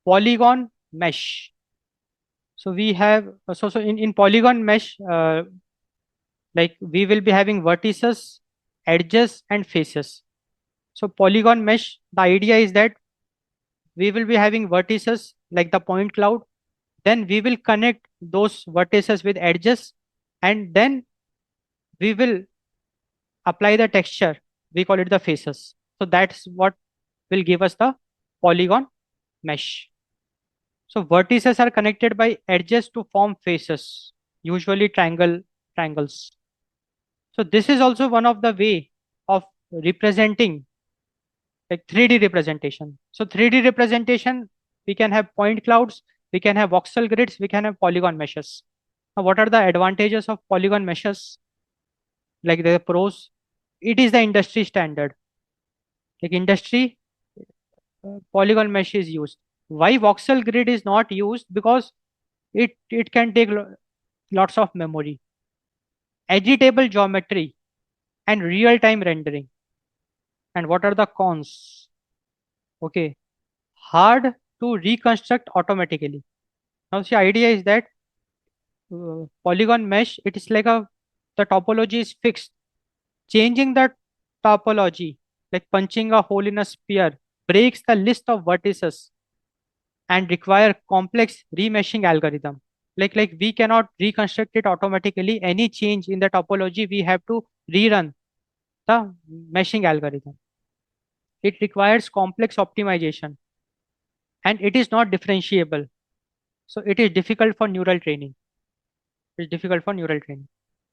polygon mesh. So we have in polygon mesh, like we will be having vertices, edges, and faces. So polygon mesh, the idea is that we will be having vertices like the point cloud. Then we will connect those vertices with edges, and then we will apply the texture. We call it the faces. So that's what will give us the polygon mesh. So vertices are connected by edges to form faces, usually triangles. So this is also one of the way of representing, like 3D representation. So 3D representation, we can have point clouds, we can have voxel grids, we can have polygon meshes. Now, what are the advantages of polygon meshes? Like the pros, it is the industry standard. Like industry, polygon mesh is used. Why voxel grid is not used? Because it can take lots of memory, editable geometry, and real-time rendering. And what are the cons? Okay, hard to reconstruct automatically. Now, the idea is that polygon mesh, it is like the topology is fixed. Changing the topology, like punching a hole in a sphere, breaks the list of vertices and require complex remeshing algorithm. Like we cannot reconstruct it automatically. Any change in the topology, we have to rerun the meshing algorithm. It requires complex optimization and it is not differentiable. So it is difficult for neural training. It's difficult for neural training.